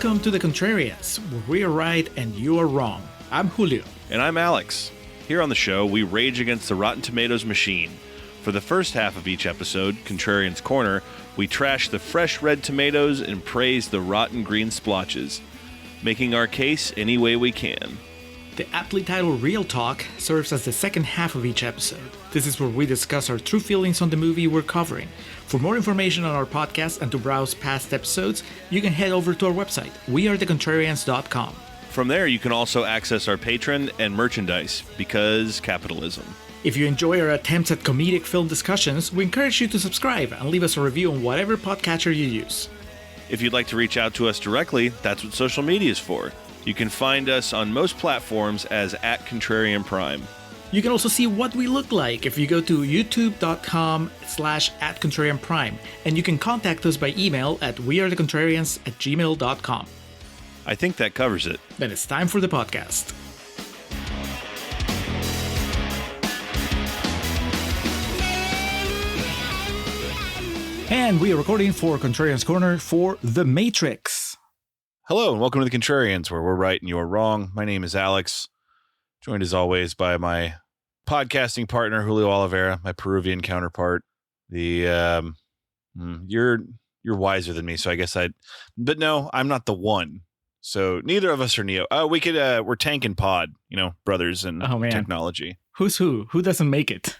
Welcome to the Contrarians, where we are right and you are wrong. I'm Julio. And I'm Alex. Here on the show, we rage against the Rotten Tomatoes machine. For the first half of each episode, Contrarians Corner, we trash the fresh red tomatoes and praise the rotten green splotches, making our case any way we can. The aptly titled Real Talk serves as the second half of each episode. This is where we discuss our true feelings on the movie we're covering. For more information on our podcast and to browse past episodes, you can head over to our website, wearethecontrarians.com. From there, you can also access our Patreon and merchandise, because capitalism. If you enjoy our attempts at comedic film discussions, we encourage you to subscribe and leave us a review on whatever podcatcher you use. If you'd like to reach out to us directly, that's what social media is for. You can find us on most platforms as @ContrarianPrime. You can also see what we look like if you go to youtube.com/@ContrarianPrime, and you can contact us by email at wearethecontrarians@gmail.com. I think that covers it. Then it's time for the podcast. And we are recording for Contrarians Corner for The Matrix. Hello, and welcome to the Contrarians, where we're right and you're wrong. My name is Alex, joined as always by my podcasting partner, Julio Oliveira, my Peruvian counterpart. You're wiser than me, so I guess but no, I'm not the one. So neither of us are Neo. We're Tank and Pod, brothers in technology. Who's who? Who doesn't make it?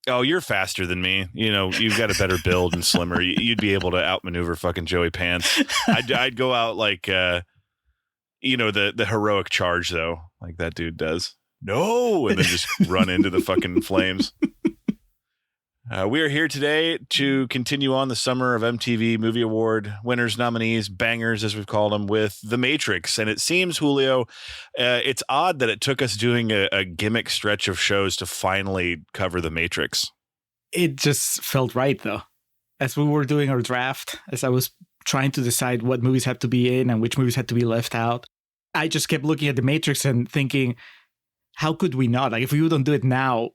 Oh, you're faster than me. You've got a better build and slimmer. You'd be able to outmaneuver fucking Joey Pants. I'd go out like, the heroic charge, though, like that dude does. No! And then just run into the fucking flames. We are here today to continue on the Summer of MTV Movie Award winners, nominees, bangers, as we've called them, with The Matrix. And it seems, Julio, it's odd that it took us doing a gimmick stretch of shows to finally cover The Matrix. It just felt right, though. As we were doing our draft, as I was trying to decide what movies had to be in and which movies had to be left out, I just kept looking at The Matrix and thinking, how could we not? Like, if we don't do it now,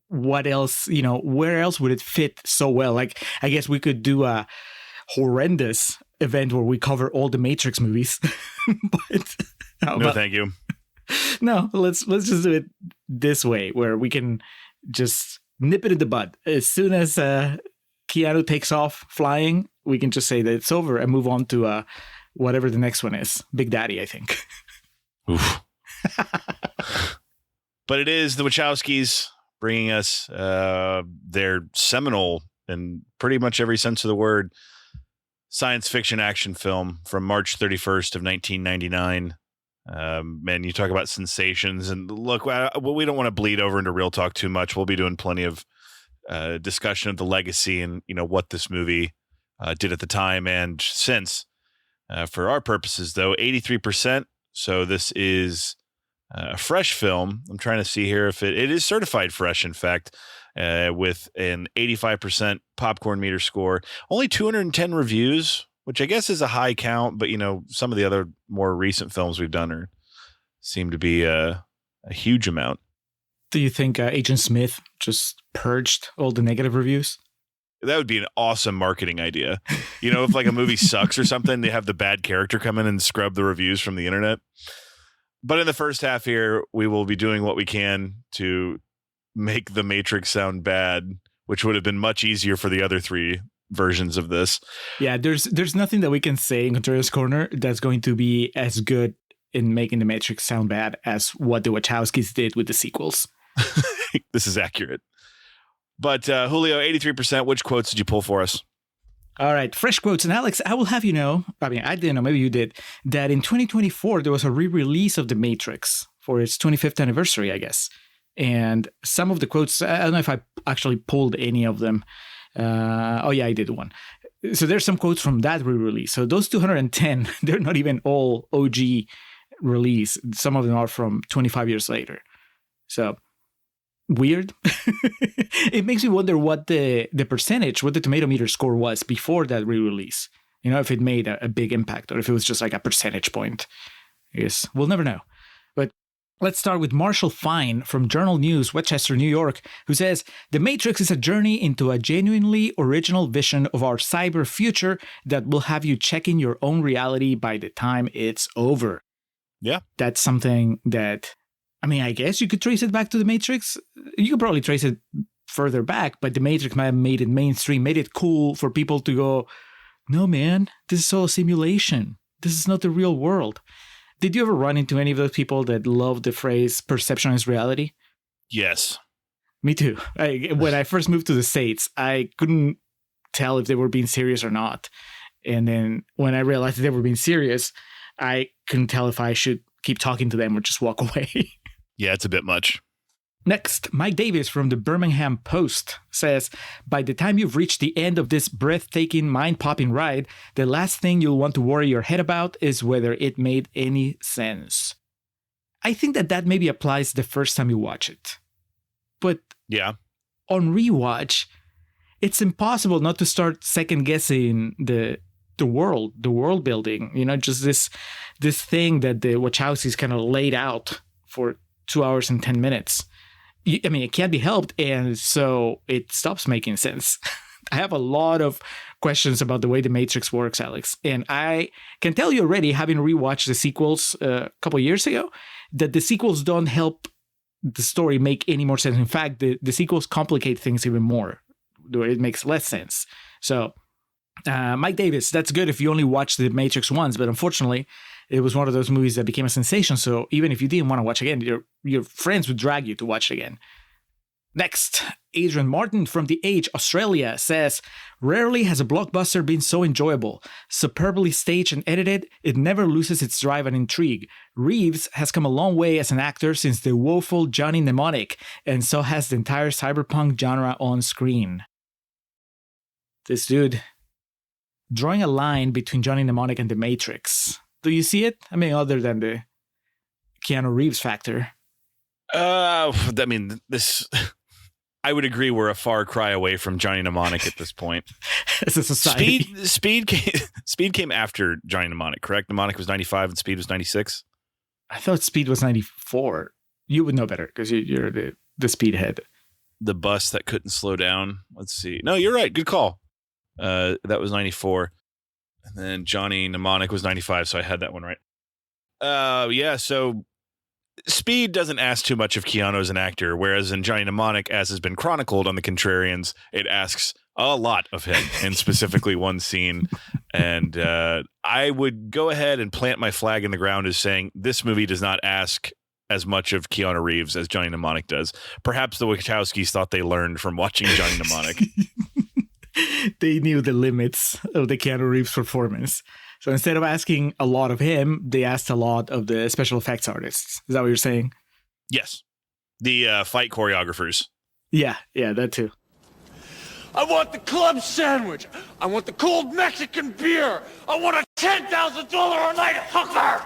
what else, where else would it fit so well? Like, I guess we could do a horrendous event where we cover all the Matrix movies. But thank you. No, let's just do it this way, where we can just nip it in the bud. As soon as Keanu takes off flying, we can just say that it's over and move on to whatever the next one is. Big Daddy, I think. Oof. But it is the Wachowskis bringing us their seminal, in pretty much every sense of the word, science fiction action film from March 31st of 1999. Man, you talk about sensations. And look, we don't want to bleed over into Real Talk too much. We'll be doing plenty of discussion of the legacy and, what this movie did at the time and since. For our purposes, though, 83%. So this is a fresh film. I'm trying to see here if it is certified fresh, in fact, with an 85% popcorn meter score. Only 210 reviews, which I guess is a high count, but, some of the other more recent films we've done seem to be a huge amount. Do you think Agent Smith just purged all the negative reviews? That would be an awesome marketing idea. If like a movie sucks or something, they have the bad character come in and scrub the reviews from the internet. But in the first half here, we will be doing what we can to make The Matrix sound bad, which would have been much easier for the other three versions of this. Yeah, there's nothing that we can say in Contrarians Corner that's going to be as good in making The Matrix sound bad as what the Wachowskis did with the sequels. This is accurate. But Julio, 83%, which quotes did you pull for us? All right, fresh quotes. And Alex, I will have you know, I didn't know, maybe you did, that in 2024, there was a re-release of The Matrix for its 25th anniversary, I guess. And some of the quotes, I don't know if I actually pulled any of them. I did one. So there's some quotes from that re-release. So those 210, they're not even all OG release. Some of them are from 25 years later. So weird. It makes me wonder what the percentage, what the Tomatometer score was before that re-release. If it made a big impact or if it was just like a percentage point. I guess we'll never know. But Let's start with Marshall Fine from Journal News, Westchester, New York, who says, The Matrix is a journey into a genuinely original vision of our cyber future that will have you checking your own reality by the time it's over. Yeah. That's something that, I mean, I guess you could trace it back to The Matrix. You could probably trace it further back, but The Matrix might have made it mainstream, made it cool for people to go, no, man, this is all a simulation. This is not the real world. Did you ever run into any of those people that love the phrase perception is reality? Yes. Me too. When I first moved to the States, I couldn't tell if they were being serious or not. And then when I realized that they were being serious, I couldn't tell if I should keep talking to them or just walk away. Yeah, it's a bit much. Next, Mike Davis from the Birmingham Post says, by the time you've reached the end of this breathtaking, mind-popping ride, the last thing you'll want to worry your head about is whether it made any sense. I think that maybe applies the first time you watch it. But yeah, on rewatch, it's impossible not to start second-guessing the world building, just this thing that the Wachowskis kind of laid out for 2 hours and 10 minutes. I mean, it can't be helped, and so it stops making sense. I have a lot of questions about the way the Matrix works, Alex, and I can tell you already, having rewatched the sequels a couple years ago, that the sequels don't help the story make any more sense. In fact, the sequels complicate things even more, where it makes less sense. So, Mike Davis, that's good if you only watch the Matrix once, but unfortunately, it was one of those movies that became a sensation, so even if you didn't want to watch again, your friends would drag you to watch it again. Next, Adrian Martin from The Age, Australia says, rarely has a blockbuster been so enjoyable. Superbly staged and edited, it never loses its drive and intrigue. Reeves has come a long way as an actor since the woeful Johnny Mnemonic, and so has the entire cyberpunk genre on screen. This dude, drawing a line between Johnny Mnemonic and The Matrix. Do you see it? I mean, other than the Keanu Reeves factor. I mean, I would agree we're a far cry away from Johnny Mnemonic at this point. As a society. Speed came after Johnny Mnemonic, correct? Mnemonic was 95 and Speed was 96? I thought Speed was 94. You would know better because you're the Speed head. The bus that couldn't slow down. Let's see. No, you're right. Good call. That was 94. And then Johnny Mnemonic was 95, so I had that one right. Yeah, so Speed doesn't ask too much of Keanu as an actor, whereas in Johnny Mnemonic, as has been chronicled on the Contrarians, it asks a lot of him, in specifically one scene. And I would go ahead and plant my flag in the ground as saying this movie does not ask as much of Keanu Reeves as Johnny Mnemonic does. Perhaps the Wachowskis thought they learned from watching Johnny Mnemonic. They knew the limits of the Keanu Reeves performance. So instead of asking a lot of him, they asked a lot of the special effects artists. Is that what you're saying? Yes. The fight choreographers. Yeah, that too. I want the club sandwich. I want the cold Mexican beer. I want a $10,000 a night hooker.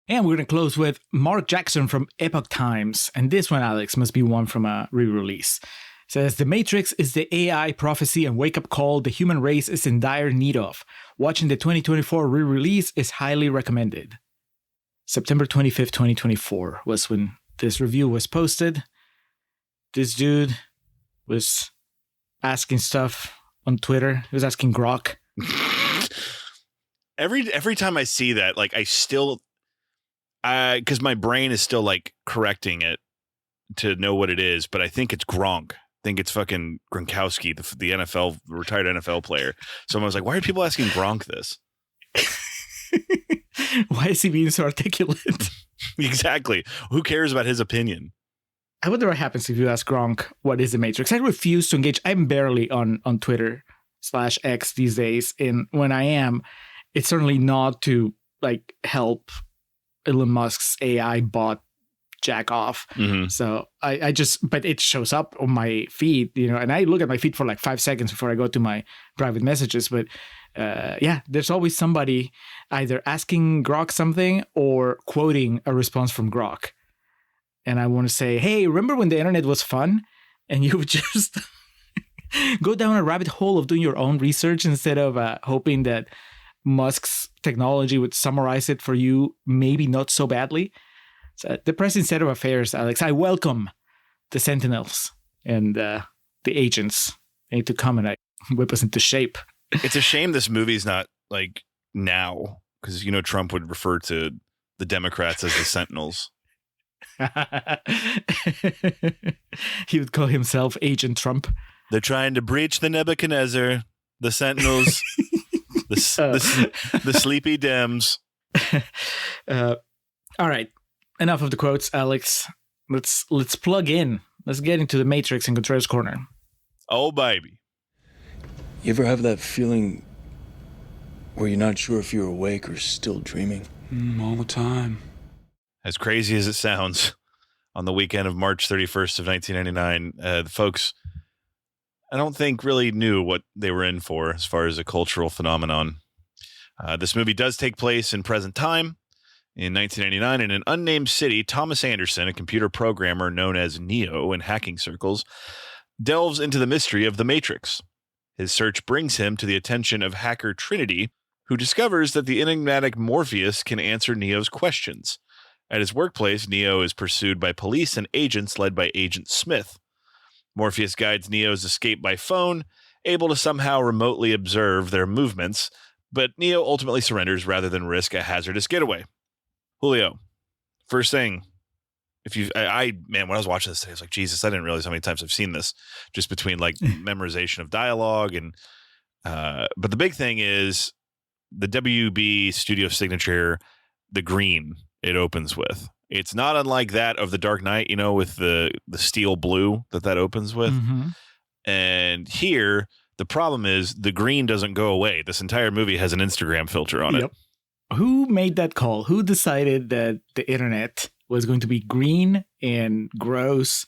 And we're going to close with Mark Jackson from Epoch Times. And this one, Alex, must be one from a re-release. Says, The Matrix is the AI prophecy and wake-up call the human race is in dire need of. Watching the 2024 re-release is highly recommended. September 25th, 2024 was when this review was posted. This dude was asking stuff on Twitter. He was asking Grok. Every time I see that, like, I still... because my brain is still, like, correcting it to know what it is, but I think it's Gronk. I think it's fucking Gronkowski, the NFL, retired NFL player. So I was like, why are people asking Gronk this? Why is he being so articulate? Exactly. Who cares about his opinion? I wonder what happens if you ask Gronk, what is the Matrix? I refuse to engage. I'm barely on Twitter/X these days. And when I am, it's certainly not to like help Elon Musk's AI bot jack off. Mm-hmm. So I just, but it shows up on my feed, and I look at my feed for like 5 seconds before I go to my private messages. But there's always somebody either asking Grok something or quoting a response from Grok. And I want to say, hey, remember when the internet was fun? And you would just go down a rabbit hole of doing your own research instead of hoping that Musk's technology would summarize it for you, maybe not so badly. So, depressing state of affairs, Alex. I welcome the Sentinels and the agents. They need to come and whip us into shape. It's a shame this movie's not like now, because Trump would refer to the Democrats as the Sentinels. He would call himself Agent Trump. They're trying to breach the Nebuchadnezzar, the Sentinels, the sleepy Dems. All right, enough of the quotes, Alex. Let's plug in. Let's get into the Matrix in Contrarians Corner. Oh, baby. You ever have that feeling where you're not sure if you're awake or still dreaming? All the time. As crazy as it sounds, on the weekend of March 31st of 1999, the folks, I don't think really knew what they were in for as far as a cultural phenomenon. This movie does take place in present time. In 1999, in an unnamed city, Thomas Anderson, a computer programmer known as Neo in hacking circles, delves into the mystery of the Matrix. His search brings him to the attention of hacker Trinity, who discovers that the enigmatic Morpheus can answer Neo's questions. At his workplace, Neo is pursued by police and agents led by Agent Smith. Morpheus guides Neo's escape by phone, able to somehow remotely observe their movements, but Neo ultimately surrenders rather than risk a hazardous getaway. Julio, first thing, when I was watching this today, I was like, Jesus, I didn't realize how many times I've seen this, just between like memorization of dialogue and, but the big thing is the WB studio signature, the green it opens with. It's not unlike that of The Dark Knight, with the steel blue that opens with. Mm-hmm. And here, the problem is the green doesn't go away. This entire movie has an Instagram filter on it. Who made that call? Who decided that the internet was going to be green and gross,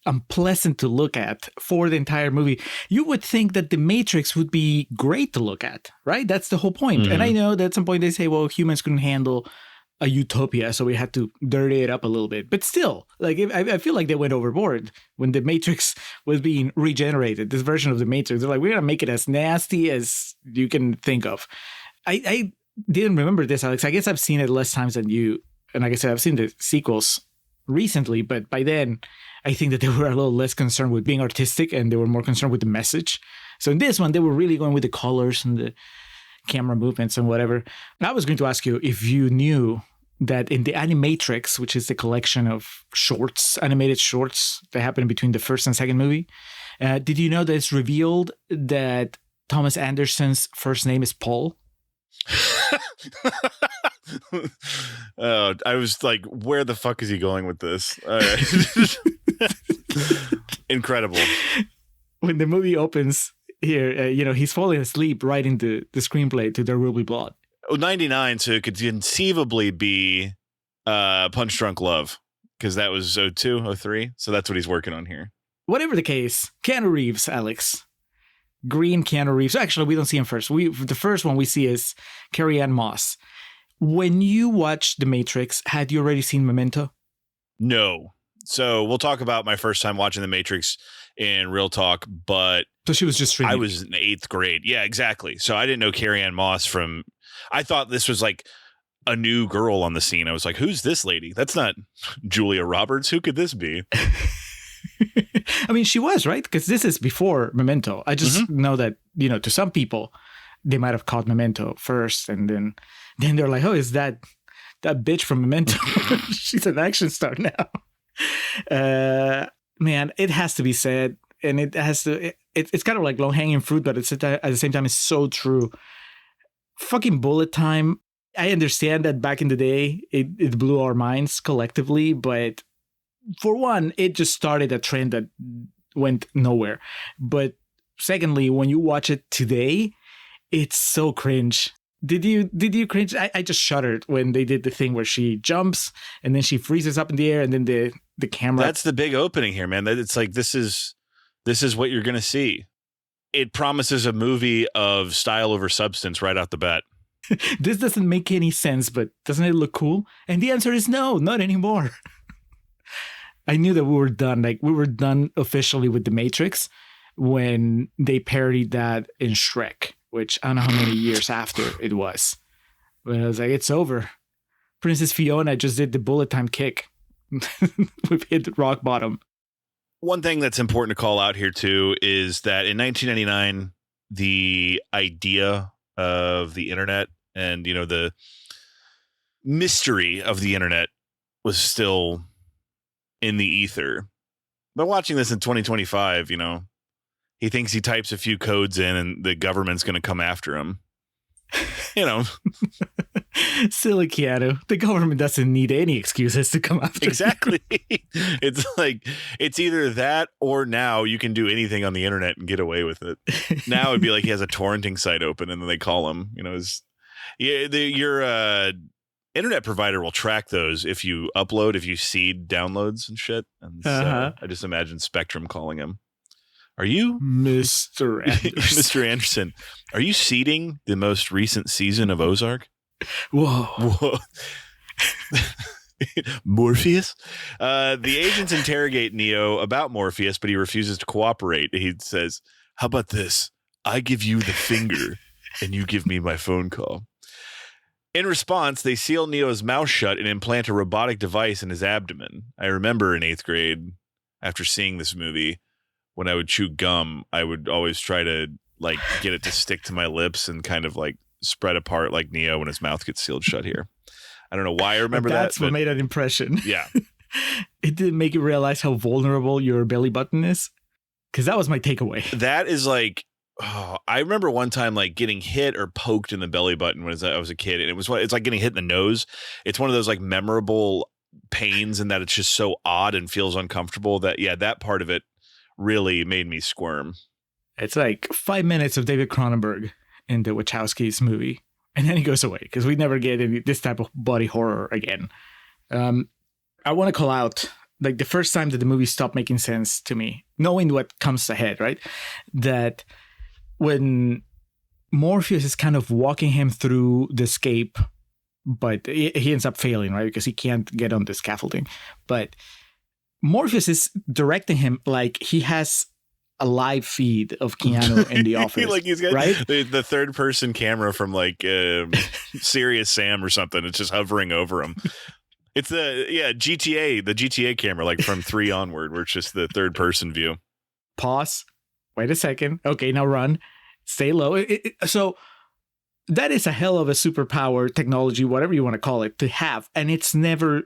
unpleasant to look at for the entire movie? You would think that the Matrix would be great to look at, right? That's the whole point. Mm-hmm. And I know that at some point they say, well, humans couldn't handle a utopia, so we had to dirty it up a little bit. But still, like I feel like they went overboard when the Matrix was being regenerated. This version of the Matrix, they're like, we're gonna make it as nasty as you can think of. I didn't remember this, Alex. I guess I've seen it less times than you. And like I said, I've seen the sequels recently, but by then I think that they were a little less concerned with being artistic and they were more concerned with the message. So in this one, they were really going with the colors and the camera movements and whatever. And I was going to ask you if you knew that in the Animatrix, which is the collection of shorts, animated shorts that happen between the first and second movie, did you know that it's revealed that Thomas Anderson's first name is Paul? I was like, where the fuck is he going with this? All right. Incredible. When the movie opens here, he's falling asleep writing the screenplay to There Will Be Blood. 99, so it could conceivably be Punch Drunk Love, because that was 02, 03. So that's what he's working on here. Whatever the case, Keanu Reeves, Alex. Green Keanu Reeves. Actually, we don't see him first. The first one we see is Carrie-Anne Moss. When you watched The Matrix, had you already seen Memento? No. So we'll talk about my first time watching The Matrix in Real Talk, but so she was just streaming. I was in 8th grade. Yeah, exactly. So I didn't know Carrie-Anne Moss from... I thought this was like a new girl on the scene. I was like, who's this lady? That's not Julia Roberts. Who could this be? I mean, she was, right? Because this is before Memento. I just know that, to some people, they might have caught Memento first. And then they're like, oh, is that bitch from Memento? She's an action star now. Man, it has to be said. And it has to, it's kind of like low hanging fruit, but at the same time, it's so true. Fucking bullet time. I understand that back in the day, it blew our minds collectively, but for one, it just started a trend that went nowhere. But secondly, when you watch it today, it's so cringe. Did you cringe? I just shuddered when they did the thing where she jumps and then she freezes up in the air and then the camera. That's the big opening here, man. It's like this is what you're gonna see. It promises a movie of style over substance right out the bat. This doesn't make any sense, but doesn't it look cool? And the answer is no, not anymore. I knew that we were done. Like, we were done officially with The Matrix when they parodied that in Shrek, which I don't know how many years after it was. But I was like, it's over. Princess Fiona just did the bullet time kick. we've hit rock bottom. One thing that's important to call out here, too, is that in 1999, the idea of the internet and, the mystery of the internet was still in the ether. But watching this in 2025, he thinks he types a few codes in and the government's going to come after him. Silly Keanu. The government doesn't need any excuses to come after Exactly. It's like, it's either that or now you can do anything on the internet and get away with it. Now it'd be like he has a torrenting site open and then they call him, your internet provider will track those if you seed downloads and shit. And so I just imagine Spectrum calling him. Are you Mr. Anderson? Mr. Anderson, are you seeding the most recent season of Ozark? Whoa. Morpheus? The agents interrogate Neo about Morpheus, but he refuses to cooperate. He says, how about this? I give you the finger and you give me my phone call. In response, they seal Neo's mouth shut and implant a robotic device in his abdomen. I remember in 8th grade, after seeing this movie, when I would chew gum, I would always try to get it to stick to my lips and kind of spread apart like Neo when his mouth gets sealed shut here. I don't know why I remember that. That's what made an impression. Yeah. It didn't make you realize how vulnerable your belly button is. Because that was my takeaway. That is I remember one time getting hit or poked in the belly button when I was a kid. And it's like getting hit in the nose. It's one of those memorable pains in that it's just so odd and feels uncomfortable that part of it really made me squirm. It's 5 minutes of David Cronenberg in the Wachowskis movie, and then he goes away because we never get this type of body horror again. I want to call out the first time that the movie stopped making sense to me, knowing what comes ahead, right? That when Morpheus is kind of walking him through the escape, but he ends up failing, right? Because he can't get on the scaffolding. But Morpheus is directing him like he has a live feed of Keanu in the office. He's got right? the third person camera from Serious Sam or something. It's just hovering over him. It's the GTA camera, from 3 onward, where it's just the third person view. Pause. Wait a second. Okay, now run. Stay low. So that is a hell of a superpower technology, whatever you want to call it, to have. And it's never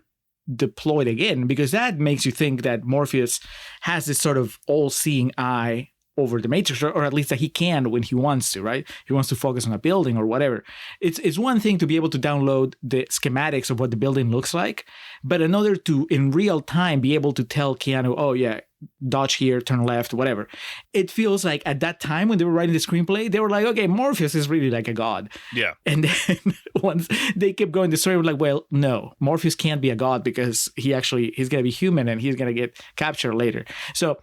deployed again, because that makes you think that Morpheus has this sort of all-seeing eye over the Matrix, or at least that he can when he wants to, right? He wants to focus on a building or whatever. It's one thing to be able to download the schematics of what the building looks like, but another to, in real time, be able to tell Keanu, oh yeah, dodge here, turn left, whatever. It feels like at that time when they were writing the screenplay, they were like, okay, Morpheus is really like a god. Yeah. And then once they kept going, the story was like, well, no, Morpheus can't be a god because he's going to be human and he's going to get captured later. So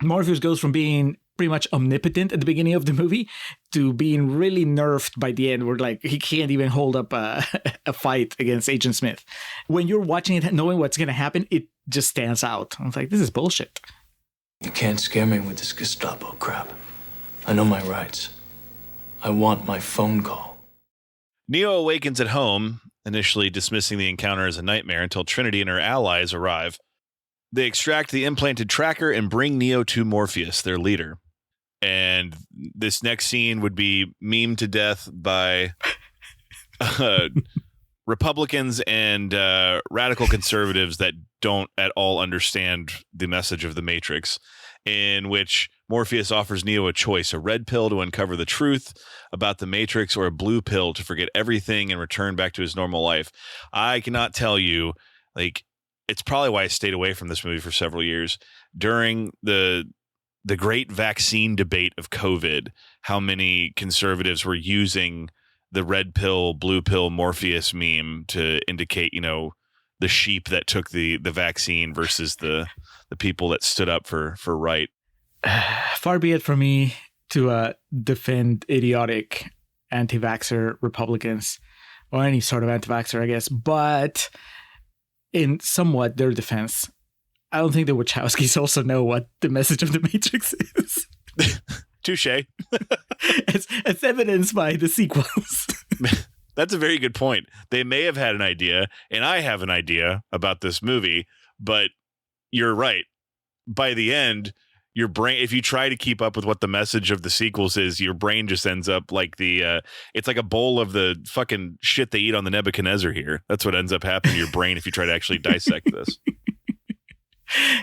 Morpheus goes from being pretty much omnipotent at the beginning of the movie to being really nerfed by the end, where he can't even hold up a fight against Agent Smith. When you're watching it, knowing what's going to happen, it just stands out. I was like, this is bullshit. You can't scare me with this Gestapo crap. I know my rights. I want my phone call. Neo awakens at home, initially dismissing the encounter as a nightmare until Trinity and her allies arrive. They extract the implanted tracker and bring Neo to Morpheus, their leader. And this next scene would be memed to death by Republicans and radical conservatives that don't at all understand the message of the Matrix, in which Morpheus offers Neo a choice: a red pill to uncover the truth about the Matrix, or a blue pill to forget everything and return back to his normal life. I cannot tell you, it's probably why I stayed away from this movie for several years. During the great vaccine debate of COVID, how many conservatives were using the red pill, blue pill Morpheus meme to indicate, the sheep that took the vaccine versus the people that stood up for right. Far be it from me to defend idiotic anti-vaxxer Republicans, or any sort of anti-vaxxer, I guess. But in somewhat their defense, I don't think the Wachowskis also know what the message of the Matrix is. Touche. It's evidenced by the sequels. That's a very good point. They may have had an idea, and I have an idea about this movie, But you're right. By the end, your brain, if you try to keep up with what the message of the sequels is, your brain just ends up like it's like a bowl of the fucking shit they eat on the Nebuchadnezzar here. That's what ends up happening to your brain if you try to actually dissect this.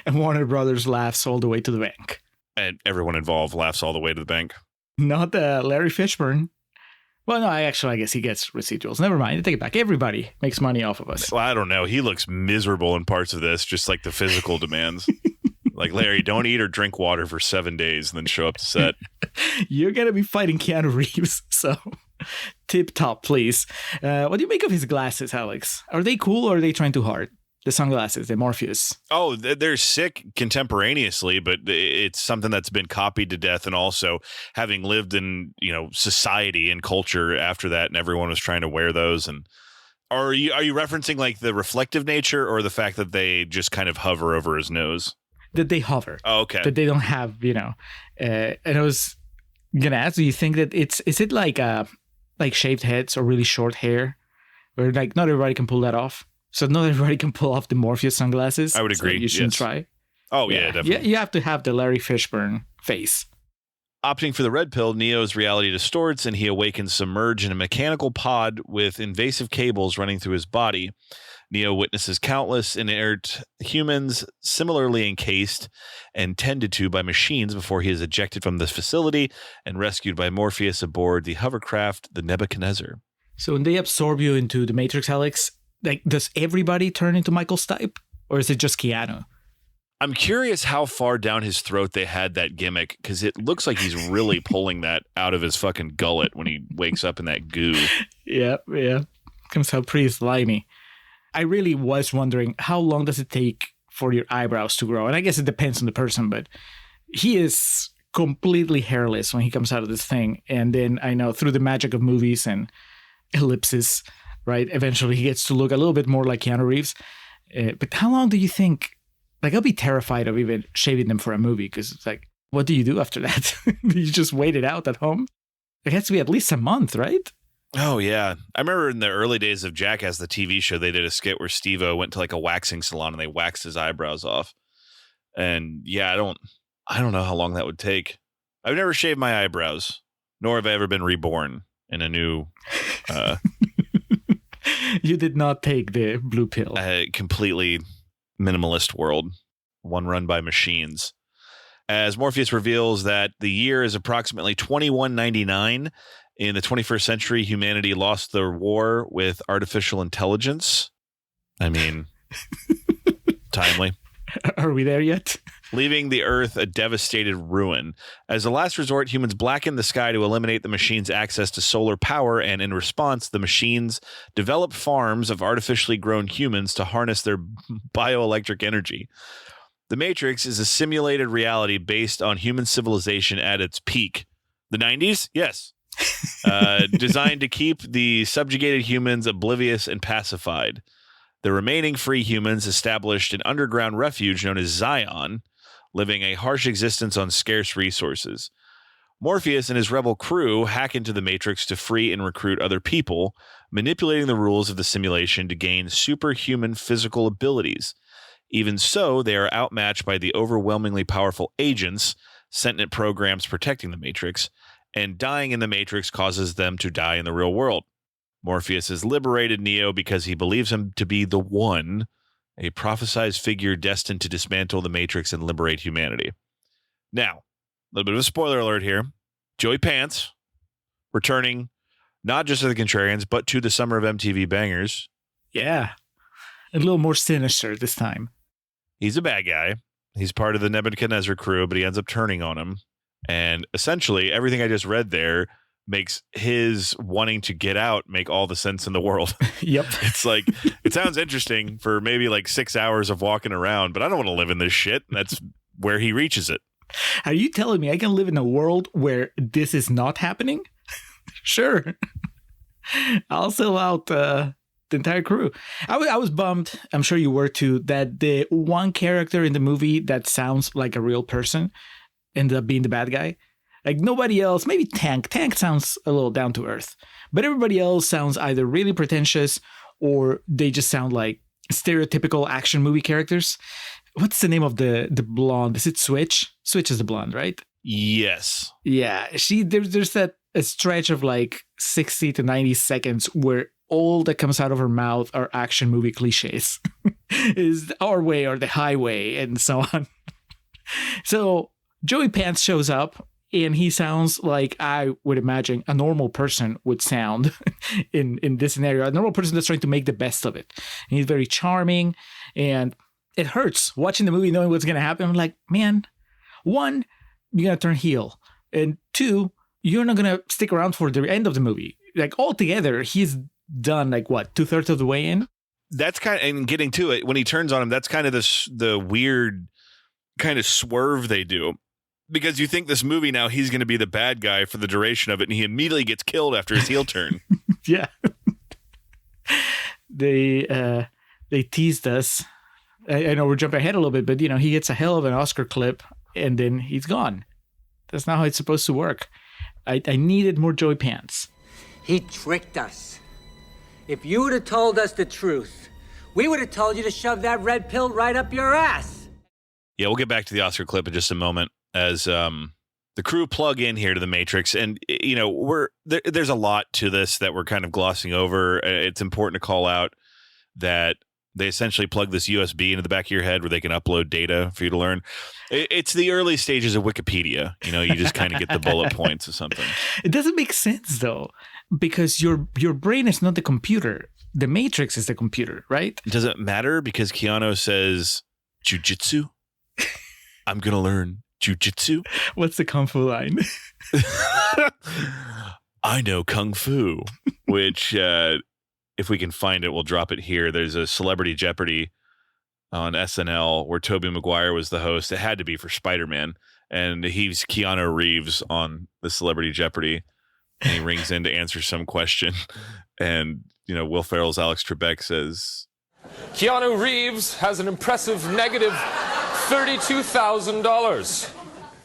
And Warner Brothers laughs all the way to the bank. And everyone involved laughs all the way to the bank. Not Larry Fishburne. Well, no, I guess he gets residuals. Never mind. I take it back. Everybody makes money off of us. Well, I don't know. He looks miserable in parts of this, just like the physical demands. Like, Larry, don't eat or drink water for 7 days and then show up to set. You're going to be fighting Keanu Reeves, so tip top, please. What do you make of his glasses, Alex? Are they cool or are they trying too hard? The sunglasses, the Morpheus. Oh, they're sick contemporaneously, but it's something that's been copied to death. And also having lived in, society and culture after that, and everyone was trying to wear those. And are you referencing like the reflective nature or the fact that they just kind of hover over his nose? That they hover. Oh, okay. That they don't have, and I was gonna ask, do you think that is it like shaved heads or really short hair? Or like not everybody can pull that off? So not everybody can pull off the Morpheus sunglasses. I would agree. So you shouldn't yes. try. Oh, yeah, definitely. You have to have the Larry Fishburne face. Opting for the red pill, Neo's reality distorts and he awakens submerged in a mechanical pod with invasive cables running through his body. Neo witnesses countless inert humans similarly encased and tended to by machines before he is ejected from the facility and rescued by Morpheus aboard the hovercraft, the Nebuchadnezzar. So when they absorb you into the Matrix, Alex, like, does everybody turn into Michael Stipe? Or is it just Keanu? I'm curious how far down his throat they had that gimmick, because it looks like he's really pulling that out of his fucking gullet when he wakes up in that goo. Yeah. Comes out pretty slimy. I really was wondering, how long does it take for your eyebrows to grow? And I guess it depends on the person, but he is completely hairless when he comes out of this thing. And then I know through the magic of movies and ellipses, right? Eventually he gets to look a little bit more like Keanu Reeves. But how long do you think? Like, I'll be terrified of even shaving them for a movie because it's like, what do you do after that? Do you just wait it out at home? It has to be at least a month, right? Oh, yeah. I remember in the early days of Jackass, the TV show, they did a skit where Steve-O went to like a waxing salon and they waxed his eyebrows off. And yeah, I don't know how long that would take. I've never shaved my eyebrows, nor have I ever been reborn in a new... You did not take the blue pill. Completely minimalist world, one run by machines. As Morpheus reveals that the year is approximately 2199, in the 21st century, humanity lost the war with artificial intelligence. I mean, timely. Are we there yet? Leaving the Earth a devastated ruin. As a last resort, humans blacken the sky to eliminate the machines' access to solar power, and in response, the machines develop farms of artificially grown humans to harness their bioelectric energy. The Matrix is a simulated reality based on human civilization at its peak. The 90s? Yes. Designed to keep the subjugated humans oblivious and pacified. The remaining free humans established an underground refuge known as Zion, living a harsh existence on scarce resources. Morpheus and his rebel crew hack into the Matrix to free and recruit other people, manipulating the rules of the simulation to gain superhuman physical abilities. Even so, they are outmatched by the overwhelmingly powerful agents, sentient programs protecting the Matrix, and dying in the Matrix causes them to die in the real world. Morpheus has liberated Neo because he believes him to be the One, a prophesized figure destined to dismantle the Matrix and liberate humanity. Now, a little bit of a spoiler alert here. Joey Pants, returning not just to the Contrarians, but to the Summer of MTV Bangers. Yeah. A little more sinister this time. He's a bad guy. He's part of the Nebuchadnezzar crew, but he ends up turning on him. And essentially, everything I just read there makes his wanting to get out make all the sense in the world. Yep. It's like, it sounds interesting for maybe like 6 hours of walking around, but I don't want to live in this shit. That's where he reaches it. Are you telling me I can live in a world where this is not happening? Sure. I'll sell out the entire crew. I was bummed, I'm sure you were too, that the one character in the movie that sounds like a real person ended up being the bad guy. Like, nobody else, maybe Tank. Tank sounds a little down to earth. But everybody else sounds either really pretentious or they just sound like stereotypical action movie characters. What's the name of the blonde? Is it Switch? Switch is the blonde, right? Yes. Yeah, there's that a stretch of like 60 to 90 seconds where all that comes out of her mouth are action movie cliches. Is our way or the highway and so on. So Joey Pants shows up and he sounds like I would imagine a normal person would sound in this scenario. A normal person that's trying to make the best of it. And he's very charming and it hurts watching the movie knowing what's going to happen. I'm like, man, one, you're going to turn heel. And two, you're not going to stick around for the end of the movie. Like altogether, he's done like what, 2/3 of the way in? That's kind of, and getting to it, when he turns on him, that's kind of the weird kind of swerve they do. Because you think this movie now, he's going to be the bad guy for the duration of it, and he immediately gets killed after his heel turn. Yeah. They teased us. I know we're jumping ahead a little bit, but he gets a hell of an Oscar clip, and then he's gone. That's not how it's supposed to work. I needed more Joey Pants. He tricked us. If you would have told us the truth, we would have told you to shove that red pill right up your ass. Yeah, we'll get back to the Oscar clip in just a moment as the crew plug in here to the Matrix. And, there's a lot to this that we're kind of glossing over. It's important to call out that they essentially plug this USB into the back of your head where they can upload data for you to learn. It's the early stages of Wikipedia. You just kind of get the bullet points or something. It doesn't make sense, though, because your brain is not the computer. The Matrix is the computer, right? Does it matter because Keanu says, jujitsu? I'm going to learn jujitsu. What's the Kung Fu line? I know Kung Fu, which... if we can find it, we'll drop it here. There's a Celebrity Jeopardy on SNL where Tobey Maguire was the host. It had to be for Spider-Man. And he's Keanu Reeves on the Celebrity Jeopardy. And he rings in to answer some question. And, Will Ferrell's Alex Trebek says, Keanu Reeves has an impressive negative $32,000.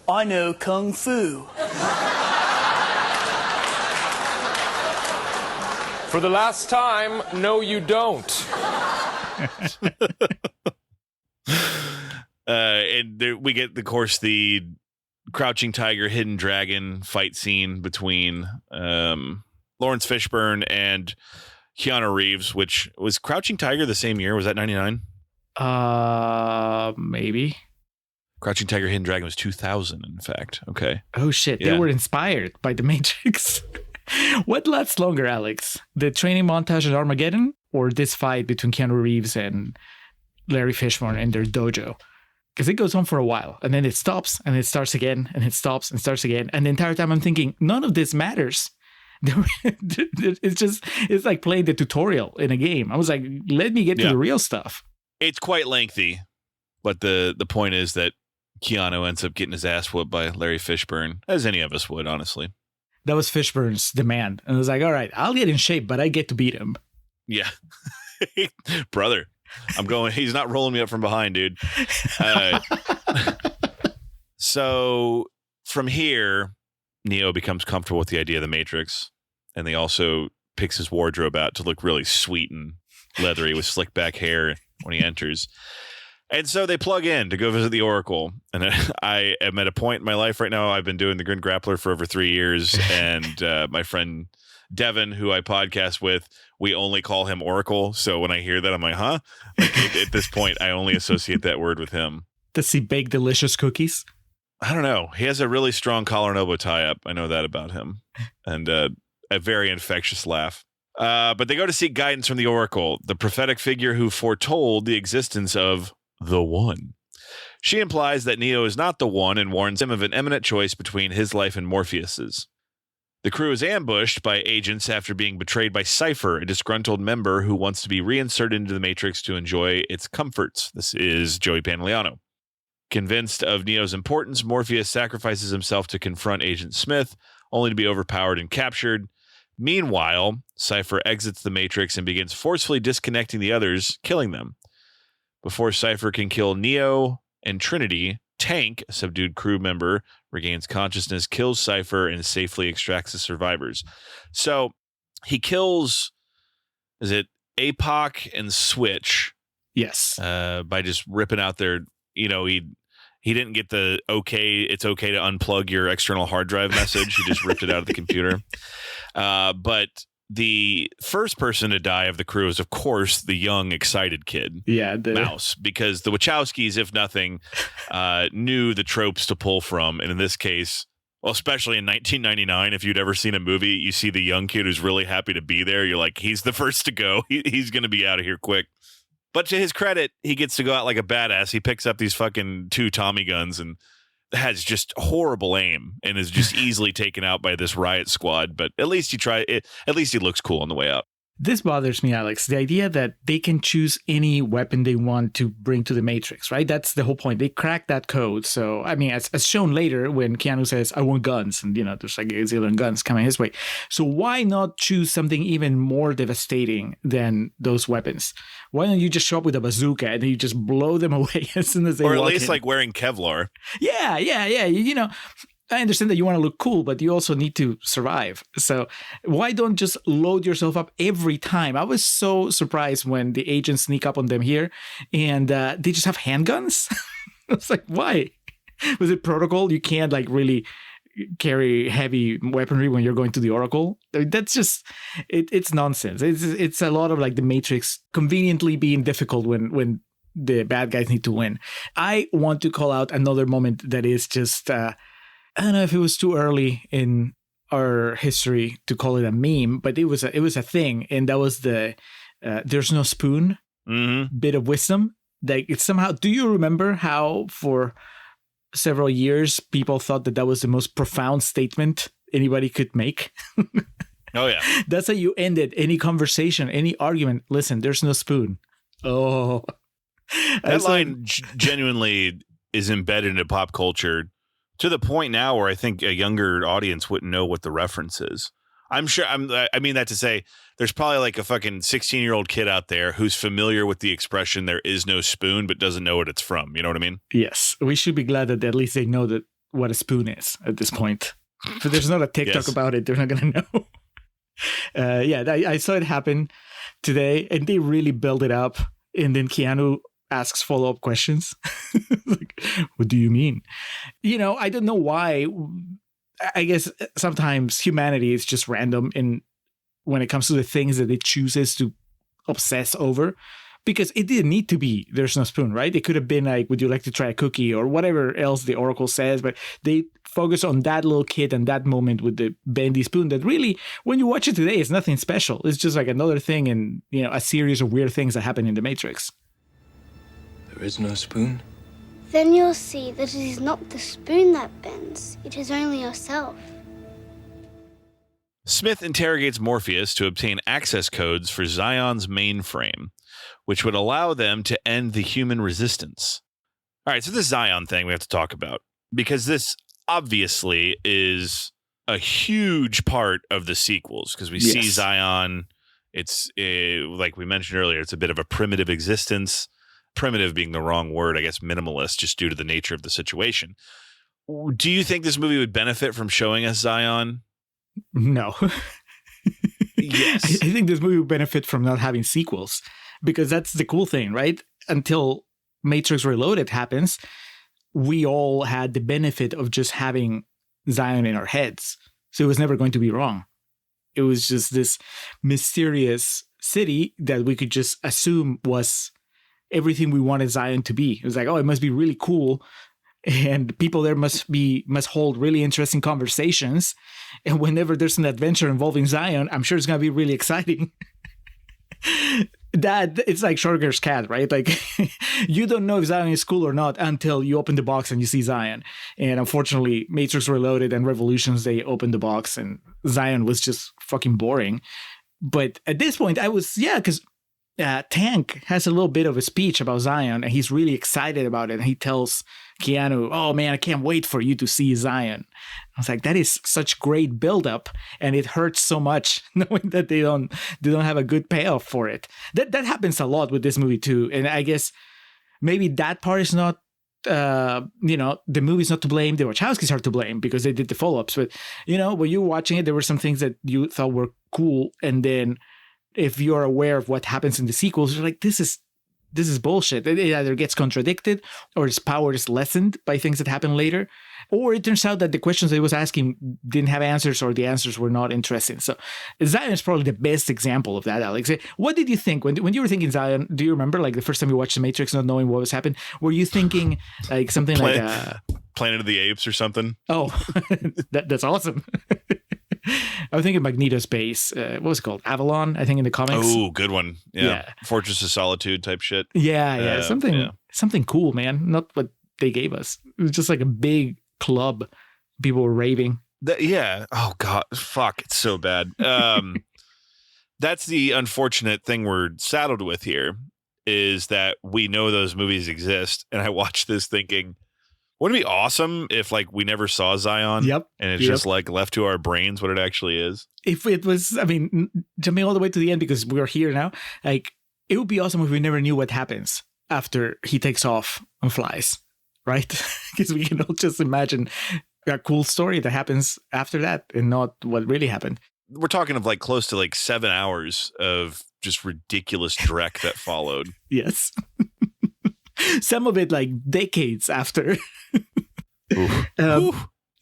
I know Kung Fu. For the last time, no, you don't. And we get, of course, the Crouching Tiger, Hidden Dragon fight scene between Lawrence Fishburne and Keanu Reeves, which was Crouching Tiger the same year. Was that 99? Maybe. Crouching Tiger, Hidden Dragon was 2000, in fact. Okay. Oh, shit. Yeah. They were inspired by The Matrix. What lasts longer, Alex? The training montage at Armageddon or this fight between Keanu Reeves and Larry Fishburne in their dojo? Because it goes on for a while and then it stops and it starts again and it stops and starts again. And the entire time I'm thinking, none of this matters. It's like playing the tutorial in a game. I was like, let me get to the real stuff. It's quite lengthy, but the point is that Keanu ends up getting his ass whooped by Larry Fishburne, as any of us would, honestly. That was Fishburne's demand. And I was like, all right, I'll get in shape, but I get to beat him. Yeah. Brother, he's not rolling me up from behind, dude. So from here, Neo becomes comfortable with the idea of the Matrix. And they also picks his wardrobe out to look really sweet and leathery with slick back hair when he enters. And so they plug in to go visit the Oracle. And I am at a point in my life right now. I've been doing the Grin Grappler for over 3 years. And my friend Devin, who I podcast with, we only call him Oracle. So when I hear that, I'm like, huh? Like, at this point, I only associate that word with him. Does he bake delicious cookies? I don't know. He has a really strong collar and elbow tie-up. I know that about him. And a very infectious laugh. But they go to seek guidance from the Oracle, the prophetic figure who foretold the existence of the One. She implies that Neo is not the One and warns him of an imminent choice between his life and Morpheus's. The crew is ambushed by agents after being betrayed by Cypher, a disgruntled member who wants to be reinserted into the Matrix to enjoy its comforts. This is Joey Pantoliano. Convinced of Neo's importance, Morpheus sacrifices himself to confront Agent Smith, only to be overpowered and captured. Meanwhile, Cypher exits the Matrix and begins forcefully disconnecting the others, killing them. Before Cypher can kill Neo and Trinity, Tank, a subdued crew member, regains consciousness, kills Cypher, and safely extracts the survivors. So he kills, is it APOC and Switch, Yes. By just ripping out their, he didn't get the it's okay to unplug your external hard drive message. He just ripped it out of the computer. But the first person to die of the crew is, of course, the young, excited kid, Mouse, because the Wachowskis, if nothing, knew the tropes to pull from. And in this case, well, especially in 1999, if you'd ever seen a movie, you see the young kid who's really happy to be there. You're like, he's the first to go. He's going to be out of here quick. But to his credit, he gets to go out like a badass. He picks up these fucking 2 Tommy guns and has just horrible aim and is just easily taken out by this riot squad. But at least at least he looks cool on the way out. This bothers me, Alex. The idea that they can choose any weapon they want to bring to the Matrix, right? That's the whole point. They cracked that code. So, I mean, as shown later when Keanu says, I want guns, and, there's like a zillion guns coming his way. So why not choose something even more devastating than those weapons? Why don't you just show up with a bazooka and then you just blow them away as soon as they walk in? Or at least like wearing Kevlar. Yeah. I understand that you want to look cool, but you also need to survive. So why don't just load yourself up every time? I was so surprised when the agents sneak up on them here and they just have handguns. I was like, why? Was it protocol? You can't like really carry heavy weaponry when you're going to the Oracle. That's just, it's nonsense. It's a lot of like the Matrix conveniently being difficult when the bad guys need to win. I want to call out another moment that is just... I don't know if it was too early in our history to call it a meme, but it was a thing, and that was the "there's no spoon" bit of wisdom. Like it's somehow. Do you remember how for several years people thought that was the most profound statement anybody could make? Oh yeah, that's how you ended any conversation, any argument. Listen, there's no spoon. Oh, that line genuinely is embedded into pop culture. To the point now where I think a younger audience wouldn't know what the reference is. I'm sure. I mean that to say, there's probably like a fucking 16-year-old kid out there who's familiar with the expression "there is no spoon," but doesn't know what it's from. You know what I mean? Yes, we should be glad that at least they know what a spoon is at this point. If there's not a TikTok about it, they're not gonna know. I saw it happen today, and they really build it up, and then Keanu asks follow-up questions. Like, what do you mean? I don't know why. I guess sometimes humanity is just random when it comes to the things that it chooses to obsess over, because it didn't need to be there's no spoon, right? It could have been like, would you like to try a cookie or whatever else the Oracle says, but they focus on that little kid and that moment with the bendy spoon that really, when you watch it today, it's nothing special. It's just like another thing in a series of weird things that happen in the Matrix. There is no spoon? Then you'll see that it is not the spoon that bends, it is only yourself. Smith interrogates Morpheus to obtain access codes for Zion's mainframe, which would allow them to end the human resistance. All right, so this Zion thing we have to talk about, because this obviously is a huge part of the sequels, because we see Zion. It's like we mentioned earlier, it's a bit of a primitive existence. Primitive being the wrong word, I guess minimalist, just due to the nature of the situation. Do you think this movie would benefit from showing us Zion? No. Yes. I think this movie would benefit from not having sequels, because that's the cool thing, right? Until Matrix Reloaded happens, we all had the benefit of just having Zion in our heads. So it was never going to be wrong. It was just this mysterious city that we could just assume was everything we wanted Zion to be. It was like, oh, it must be really cool, and people there must hold really interesting conversations. And whenever there's an adventure involving Zion, I'm sure it's gonna be really exciting. That it's like Schrödinger's cat, right? Like you don't know if Zion is cool or not until you open the box and you see Zion. And unfortunately, Matrix Reloaded and Revolutions, they opened the box and Zion was just fucking boring. But at this point, I was because Tank has a little bit of a speech about Zion, and he's really excited about it. And he tells Keanu, "Oh man, I can't wait for you to see Zion." I was like, that is such great buildup, and it hurts so much knowing that they don't have a good payoff for it. That happens a lot with this movie too, and I guess maybe that part is not. The movie's not to blame. The Wachowskis are to blame because they did the follow-ups. But when you were watching it, there were some things that you thought were cool, and then if you're aware of what happens in the sequels, you're like, this is this is bullshit. It either gets contradicted or his power is lessened by things that happen later. Or it turns out that the questions that he was asking didn't have answers or the answers were not interesting. So Zion is probably the best example of that, Alex. What did you think when you were thinking Zion? Do you remember like the first time you watched The Matrix not knowing what was happening? Were you thinking like something like Planet of the Apes or something? Oh, that's awesome. I was thinking Magneto's base. What was it called? Avalon, I think in the comics. Oh, good one. Yeah. Fortress of Solitude type shit. Yeah. Something cool, man. Not what they gave us. It was just like a big club. People were raving. Yeah. Oh God. Fuck. It's so bad. That's the unfortunate thing we're saddled with here, is that we know those movies exist. And I watched this thinking, wouldn't it be awesome if like we never saw Zion? Yep. And it's just like left to our brains what it actually is. If it was, I mean, jumping all the way to the end because we're here now, like it would be awesome if we never knew what happens after he takes off and flies, right? Because we can all just imagine a cool story that happens after that and not what really happened. We're talking of like close to like 7 hours of just ridiculous dreck that followed. Yes. Some of it like decades after.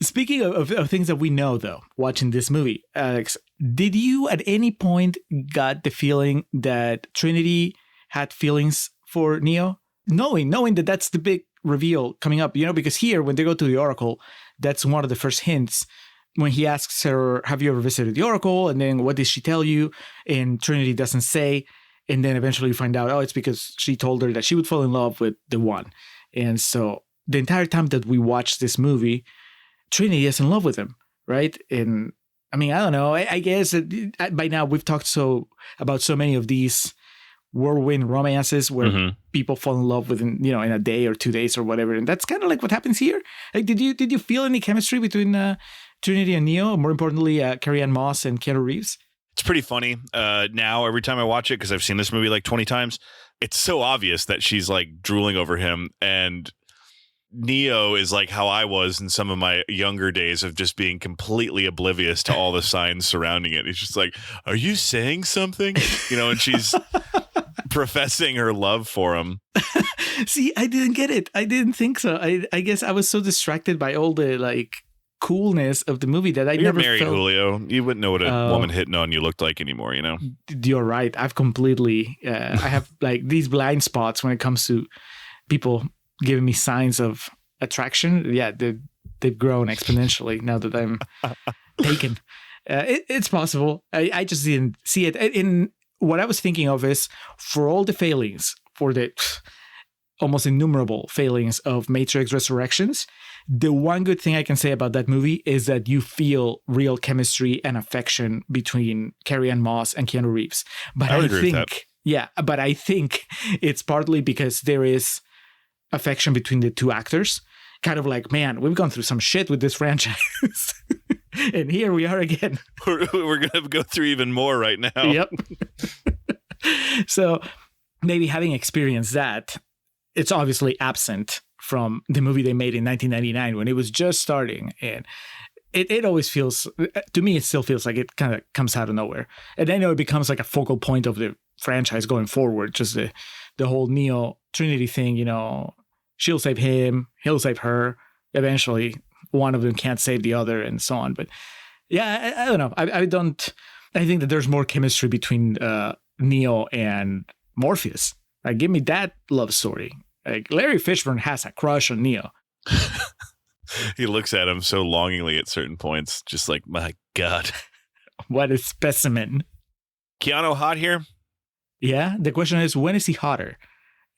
Speaking of things that we know, though, watching this movie, Alex, did you at any point got the feeling that Trinity had feelings for Neo? Knowing that that's the big reveal coming up, because here when they go to the Oracle, that's one of the first hints when he asks her, have you ever visited the Oracle? And then what did she tell you? And Trinity doesn't say. And then eventually you find out, it's because she told her that she would fall in love with the one. And so the entire time that we watch this movie, Trinity is in love with him, right? And I mean, I don't know. I guess by now we've talked about so many of these whirlwind romances where people fall in love within, in a day or 2 days or whatever. And that's kind of like what happens here. Like, did you feel any chemistry between Trinity and Neo? More importantly, Carrie-Anne Moss and Keanu Reeves? It's pretty funny now every time I watch it, because I've seen this movie like 20 times. It's so obvious that she's like drooling over him, and Neo is like how I was in some of my younger days of just being completely oblivious to all the signs surrounding it. He's just like, are you saying something? And she's professing her love for him. See, I didn't get it. I didn't think so. I guess I was so distracted by all the like coolness of the movie that You're never married, felt. Julio. You wouldn't know what a woman hitting on you looked like anymore, You're right. I've completely I have like these blind spots when it comes to people giving me signs of attraction. Yeah, they've grown exponentially now that I'm taken. It's possible. I just didn't see it. In what I was thinking of is, for all the failings, for the almost innumerable failings of Matrix Resurrections, the one good thing I can say about that movie is that you feel real chemistry and affection between Carrie-Anne Moss and Keanu Reeves. But I would agree with that. Yeah, but I think it's partly because there is affection between the two actors. Kind of like, man, we've gone through some shit with this franchise. And here we are again. We're going to go through even more right now. Yep. So maybe having experienced that, it's obviously absent from the movie they made in 1999 when it was just starting. And it always feels, to me, it still feels like it kind of comes out of nowhere. And then it becomes like a focal point of the franchise going forward. Just the whole Neo Trinity thing, she'll save him, he'll save her. Eventually, one of them can't save the other and so on. But yeah, I don't know. I think that there's more chemistry between Neo and Morpheus. Like, give me that love story. Like, Larry Fishburne has a crush on Neo. He looks at him so longingly at certain points, just like, my God. What a specimen. Keanu hot here? Yeah. The question is, when is he hotter?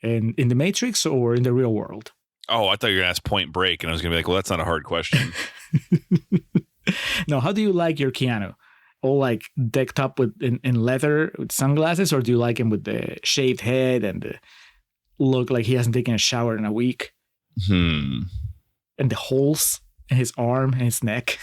In The Matrix or in the real world? Oh, I thought you were going to ask Point Break, and I was going to be like, well, that's not a hard question. No, how do you like your Keanu? All like decked up in leather with sunglasses, or do you like him with the shaved head and the look like he hasn't taken a shower in a week? And the holes in his arm and his neck.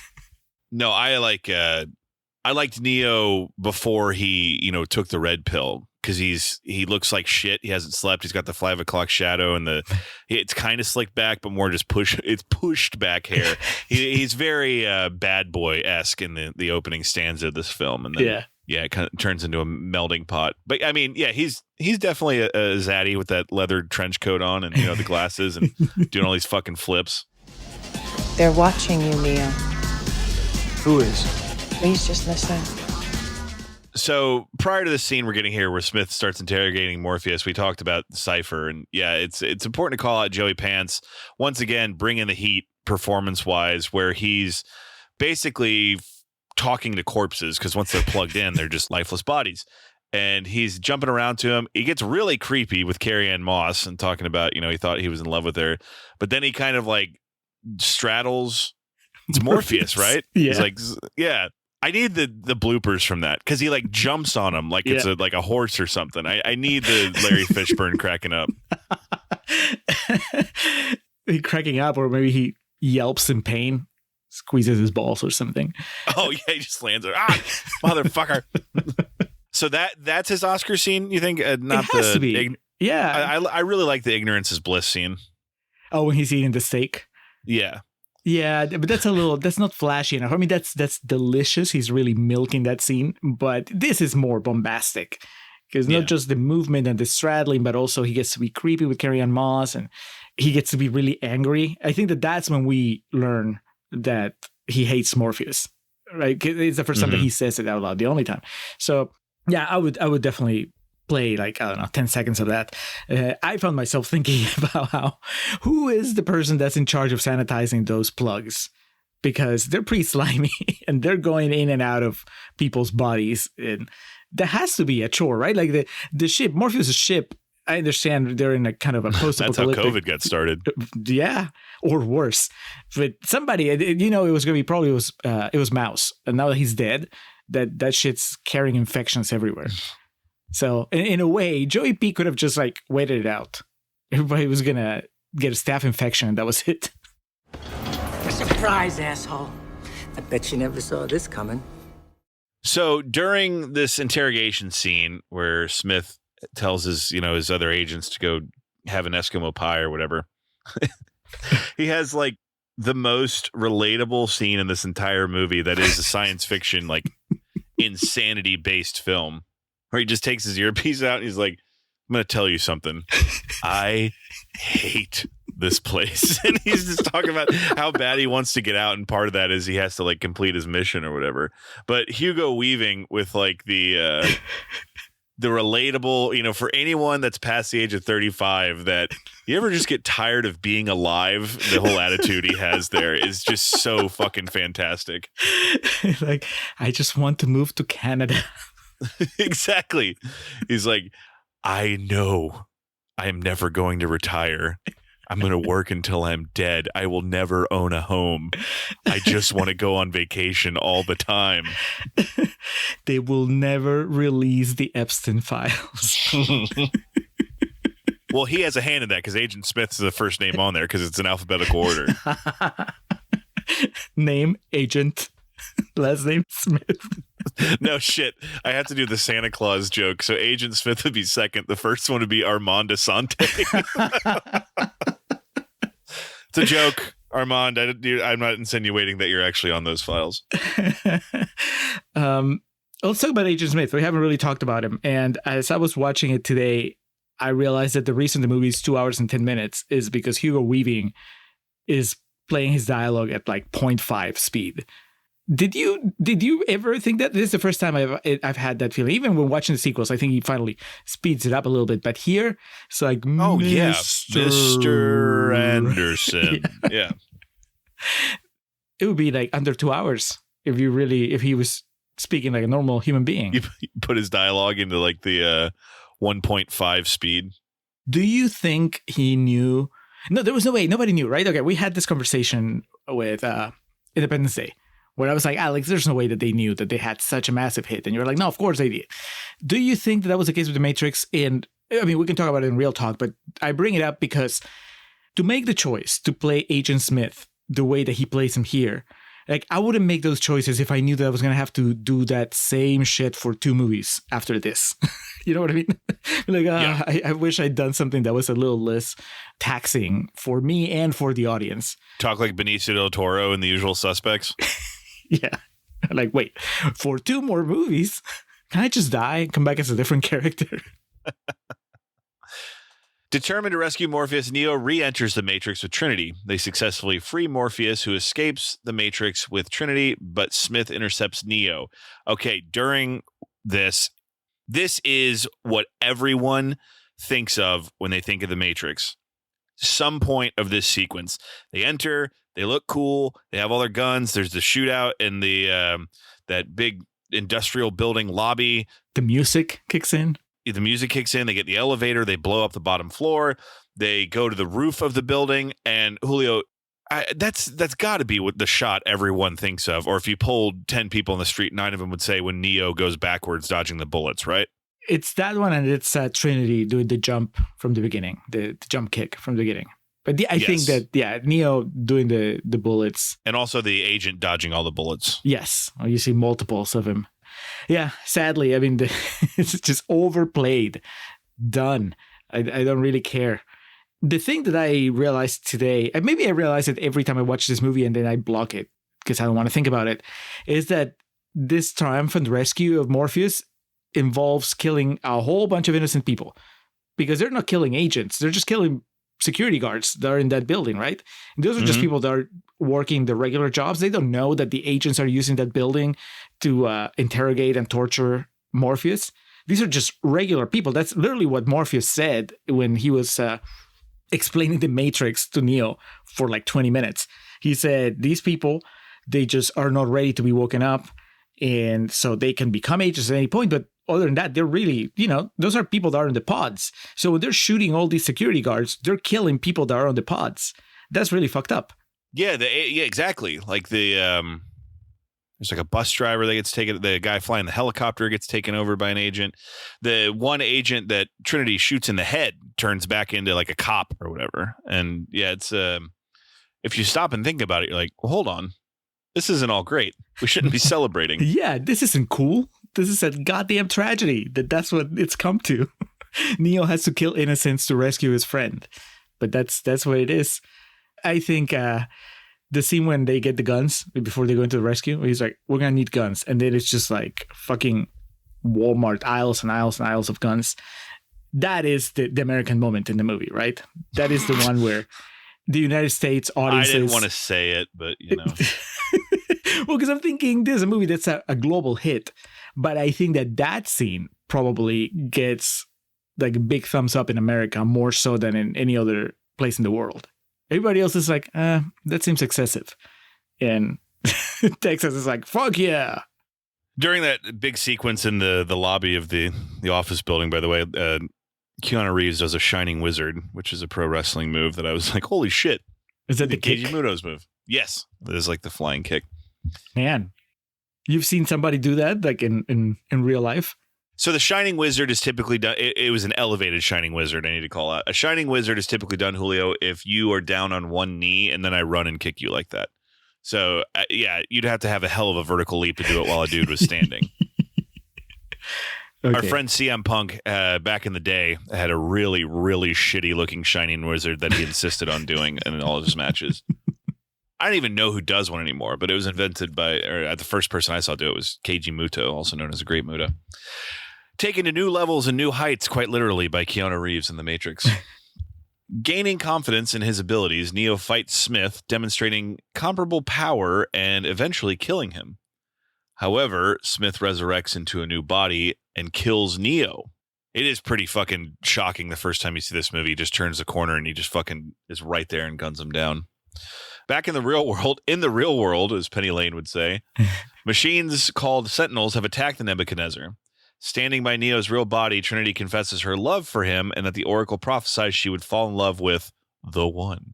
No, I liked Neo before he, took the red pill, because he looks like shit. He hasn't slept. He's got the 5 o'clock shadow and it's kind of slicked back, but more just pushed back hair. He's very bad boy-esque in the opening stanza of this film. And then Yeah, it kind of turns into a melding pot. But I mean, yeah, he's definitely a zaddy with that leather trench coat on and, the glasses and doing all these fucking flips. They're watching you, Neo. Who is? Please just listen. So prior to the scene we're getting here where Smith starts interrogating Morpheus, we talked about Cypher. And yeah, it's important to call out Joey Pants once again, bringing the heat performance-wise, where he's basically talking to corpses because once they're plugged in, they're just lifeless bodies. And he's jumping around to him. He gets really creepy with Carrie-Anne Moss and talking about, he thought he was in love with her. But then he kind of like straddles. It's Morpheus, right? Yeah. He's like, yeah. I need the bloopers from that because he like jumps on him like it's like a horse or something. I need the Larry Fishburne cracking up. He cracking up, or maybe he yelps in pain, squeezes his balls or something. Oh yeah, he just lands there. Motherfucker. So that's his Oscar scene. You think? Not it has to be. Yeah. I really like the ignorance is bliss scene. Oh, when he's eating the steak. Yeah. Yeah, but that's not flashy enough. I mean, that's delicious. He's really milking that scene, but this is more bombastic because not just the movement and the straddling, but also he gets to be creepy with Carrie-Anne Moss and he gets to be really angry. I think that's when we learn that he hates Morpheus, right? It's the first time that he says it out loud, the only time. So yeah, I would definitely play 10 seconds of that. I found myself thinking about who is the person that's in charge of sanitizing those plugs, because they're pretty slimy and they're going in and out of people's bodies, and that has to be a chore, right? Like the ship, Morpheus' ship, I understand they're in a kind of a post-apocalyptic. That's how COVID got started. Yeah, or worse. But somebody, it was going to be probably it was Mouse, and now that he's dead, that shit's carrying infections everywhere. So in a way, Joey P could have just waited it out. Everybody was going to get a staph infection and that was it. Surprise, asshole. I bet you never saw this coming. So during this interrogation scene where Smith tells his other agents to go have an Eskimo pie or whatever, he has the most relatable scene in this entire movie that is a science fiction, insanity based film. Where he just takes his earpiece out and he's like, I'm going to tell you something. I hate this place. And he's just talking about how bad he wants to get out. And part of that is he has to complete his mission or whatever. But Hugo Weaving with the relatable, for anyone that's past the age of 35, that you ever just get tired of being alive, the whole attitude he has there is just so fucking fantastic. I just want to move to Canada. Exactly. He's like, I know I am never going to retire. I'm going to work until I'm dead. I will never own a home. I just want to go on vacation all the time. They will never release the Epstein files. Well, he has a hand in that because Agent Smith is the first name on there because it's in alphabetical order. Name, Agent, last name, Smith. No shit. I have to do the Santa Claus joke. So Agent Smith would be second. The first one would be Armand Asante. It's a joke, Armand. I'm not insinuating that you're actually on those files. Let's talk about Agent Smith. We haven't really talked about him. And as I was watching it today, I realized that the reason the movie is 2 hours and 10 minutes is because Hugo Weaving is playing his dialogue at 0.5 speed. Did you ever think that this is the first time I've had that feeling? Even when watching the sequels, I think he finally speeds it up a little bit. But here, it's Mr. Anderson. Yeah. It would be under 2 hours if he was speaking like a normal human being. You put his dialogue into the 1.5 speed. Do you think he knew? No, there was no way. Nobody knew, right? Okay, we had this conversation with Independence Day, where I was like, Alex, there's no way that they knew that they had such a massive hit. And you're like, no, of course they did. Do you think that was the case with The Matrix? And I mean, we can talk about it in real talk, but I bring it up because to make the choice to play Agent Smith the way that he plays him here, I wouldn't make those choices if I knew that I was going to have to do that same shit for 2 movies after this. You know what I mean? Yeah. I wish I'd done something that was a little less taxing for me and for the audience. Talk like Benicio del Toro in The Usual Suspects. Yeah. Wait, for 2 more movies? Can I just die and come back as a different character? Determined to rescue Morpheus, Neo re-enters the Matrix with Trinity. They successfully free Morpheus, who escapes the Matrix with Trinity, but Smith intercepts Neo. Okay, during this is what everyone thinks of when they think of the Matrix. Some point of this sequence. They enter, they look cool, they have all their guns, there's the shootout in the that big industrial building lobby. The music kicks in. The music kicks in, they get the elevator, they blow up the bottom floor, they go to the roof of the building, and Julio, that's got to be what the shot everyone thinks of. Or if you polled 10 people in the street, 9 of them would say when Neo goes backwards dodging the bullets, right? It's that one, and it's Trinity doing the jump from the beginning, the jump kick from the beginning. But I think that, Neo doing the bullets. And also the agent dodging all the bullets. Yes, you see multiples of him. Yeah, sadly, I mean, it's just overplayed. Done. I don't really care. The thing that I realized today, and maybe I realize it every time I watch this movie and then I block it because I don't want to think about it, is that this triumphant rescue of Morpheus involves killing a whole bunch of innocent people. Because they're not killing agents. They're just killing security guards that are in that building, right? And those are just people that are working the regular jobs. They don't know that the agents are using that building to interrogate and torture Morpheus. These are just regular people. That's literally what Morpheus said when he was explaining the Matrix to Neo for like 20 minutes. He said, these people, they just are not ready to be woken up. And so they can become agents at any point. But other than that, they're really, those are people that are in the pods. So when they're shooting all these security guards, they're killing people that are on the pods. That's really fucked up. Yeah, exactly. Like there's like a bus driver that gets taken. The guy flying the helicopter gets taken over by an agent. The one agent that Trinity shoots in the head turns back into like a cop or whatever. And yeah, it's if you stop and think about it, you're like, well, hold on. This isn't all great. We shouldn't be celebrating. Yeah, this isn't cool. This is a goddamn tragedy. That's what it's come to. Neo has to kill innocents to rescue his friend. But that's what it is. I think the scene when they get the guns before they go into the rescue, he's like, we're going to need guns. And then it's just like fucking Walmart aisles and aisles and aisles of guns. That is the American moment in the movie, right? That is the one where the United States audiences... I didn't want to say it, but Well, because I'm thinking this is a movie that's a global hit. But I think that scene probably gets like a big thumbs up in America more so than in any other place in the world. Everybody else is like, that seems excessive. And Texas is like, fuck yeah. During that big sequence in the lobby of the office building, by the way, Keanu Reeves does a Shining Wizard, which is a pro wrestling move that I was like, holy shit. Is that the Keiji Muto's move? Yes. It is like the flying kick. Man, you've seen somebody do that like in real life? So the Shining Wizard is typically done. It was an elevated Shining Wizard. I need to call out. A Shining Wizard is typically done, Julio, if you are down on one knee and then I run and kick you like that. So yeah, you'd have to have a hell of a vertical leap to do it while a dude was standing. Okay. Our friend CM Punk back in the day had a really, really shitty looking Shining Wizard that he insisted on doing in all of his matches. I don't even know who does one anymore, but it was invented by, or the first person I saw do it was Keiji Muto, also known as a Great Muta. Taken to new levels and new heights, quite literally, by Keanu Reeves in The Matrix. Gaining confidence in his abilities, Neo fights Smith, demonstrating comparable power and eventually killing him. However, Smith resurrects into a new body and kills Neo. It is pretty fucking shocking the first time you see this movie. He just turns the corner and he just fucking is right there and guns him down. Back in the real world, as Penny Lane would say, machines called Sentinels have attacked the Nebuchadnezzar. Standing by Neo's real body, Trinity confesses her love for him and that the Oracle prophesies she would fall in love with the One.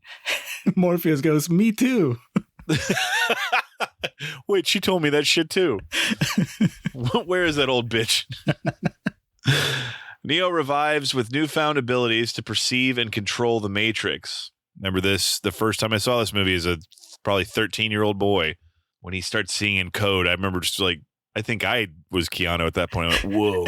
Morpheus goes, me too. Wait, she told me that shit too. Where is that old bitch? Neo revives with newfound abilities to perceive and control the Matrix. Remember this? The first time I saw this movie as a probably 13-year-old boy, when he starts seeing in code, I remember just like, I think I was Keanu at that point. I went, whoa.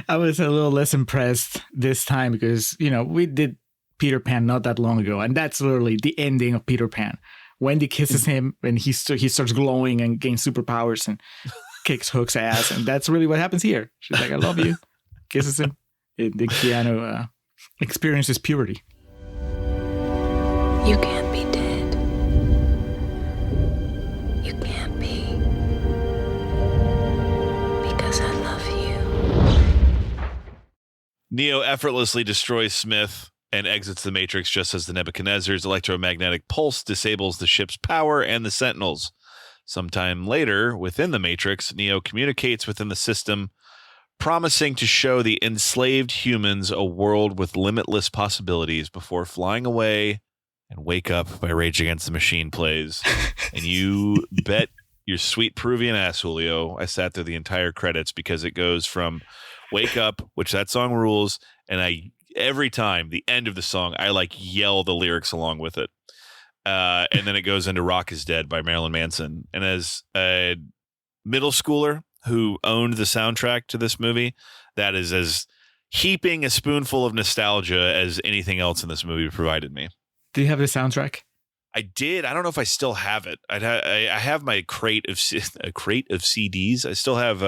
I was a little less impressed this time because, we did Peter Pan not that long ago. And that's literally the ending of Peter Pan. Wendy kisses him and he starts glowing and gains superpowers. And kicks Hook's ass, and that's really what happens here. She's like, I love you, kisses him, and then Keanu experiences puberty. You can't be dead. You can't be. Because I love you. Neo effortlessly destroys Smith and exits the Matrix just as the Nebuchadnezzar's electromagnetic pulse disables the ship's power and the Sentinels. Sometime later, within the Matrix, Neo communicates within the system, promising to show the enslaved humans a world with limitless possibilities before flying away and Wake Up by Rage Against the Machine plays. And you bet your sweet Peruvian ass, Julio, I sat through the entire credits because it goes from Wake Up, which that song rules, and every time the end of the song, I like yell the lyrics along with it. And then it goes into Rock is Dead by Marilyn Manson. And as a middle schooler who owned the soundtrack to this movie, that is as heaping a spoonful of nostalgia as anything else in this movie provided me. Do you have the soundtrack? I did. I don't know if I still have it. I have my crate of CDs. I still have.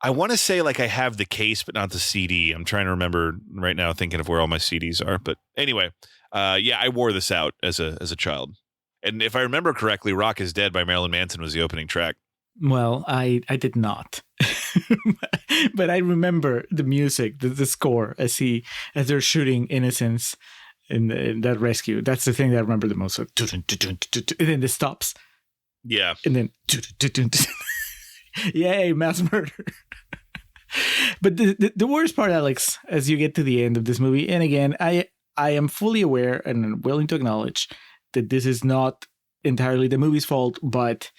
I want to say like I have the case, but not the CD. I'm trying to remember right now, thinking of where all my CDs are. But anyway, yeah, I wore this out as a child. And if I remember correctly, "Rock is Dead" by Marilyn Manson was the opening track. Well, I did not, but I remember the music, the score as they're shooting innocents in that rescue. That's the thing that I remember the most. And then it stops. Yeah. And then yay, mass murder. But the worst part, Alex, as you get to the end of this movie, and again, I am fully aware and willing to acknowledge that this is not entirely the movie's fault, but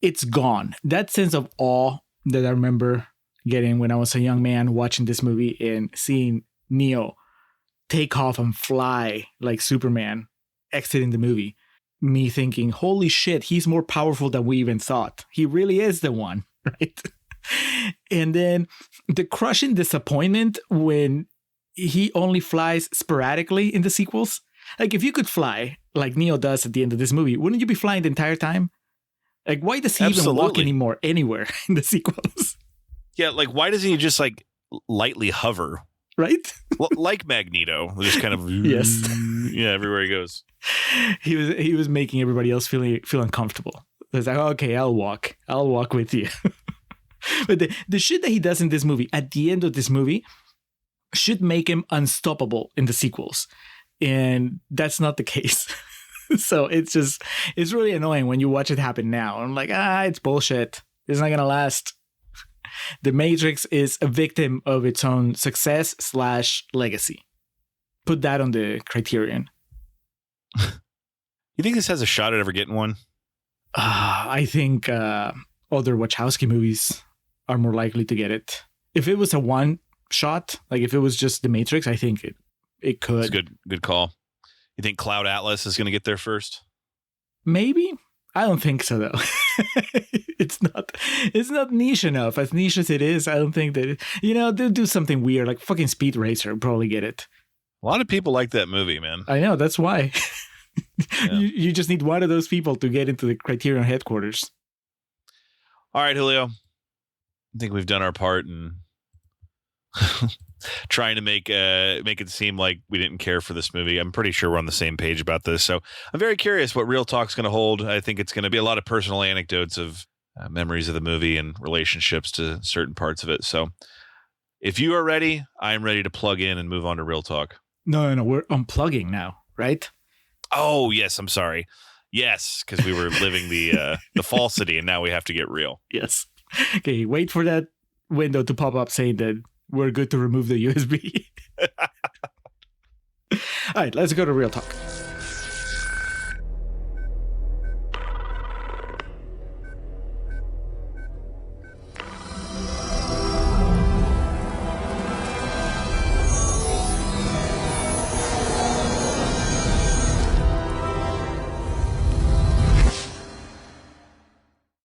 it's gone. That sense of awe that I remember getting when I was a young man watching this movie and seeing Neo take off and fly like Superman exiting the movie. Me thinking, holy shit, he's more powerful than we even thought. He really is the one, right? And then the crushing disappointment when he only flies sporadically in the sequels. Like, if you could fly like Neo does at the end of this movie, wouldn't you be flying the entire time? Like, why does he even walk anymore anywhere in the sequels? Yeah, like, why doesn't he just, like, lightly hover? Right? Like Magneto, just kind of yes, yeah, everywhere he goes. He was making everybody else feel uncomfortable. It's like, okay, I'll walk with you. But the shit that he does in this movie at the end of this movie should make him unstoppable in the sequels, and that's not the case. So it's really annoying when you watch it happen now. I'm like, it's bullshit. It's not gonna last. The Matrix is a victim of its own success / legacy. Put that on the Criterion. You think this has a shot at ever getting one? I think other Wachowski movies are more likely to get it. If it was a one shot, like if it was just The Matrix, I think it could. It's good call. You think Cloud Atlas is going to get there first? Maybe. I don't think so, though. It's not niche enough. As niche as it is, I don't think that they'll do something weird like fucking Speed Racer. Probably get it. A lot of people like that movie, man. I know, that's why. Yeah. You just need one of those people to get into the Criterion headquarters. All right, Julio. I think we've done our part in trying to make it seem like we didn't care for this movie. I'm pretty sure we're on the same page about this. So I'm very curious what Real Talk's going to hold. I think it's going to be a lot of personal anecdotes of memories of the movie and relationships to certain parts of it. So if you are ready, I'm ready to plug in and move on to Real Talk. No, we're unplugging now, right? Oh, yes. I'm sorry. Yes, because we were living the falsity and now we have to get real. Yes. Okay, wait for that window to pop up saying that we're good to remove the USB. All right, let's go to Real Talk.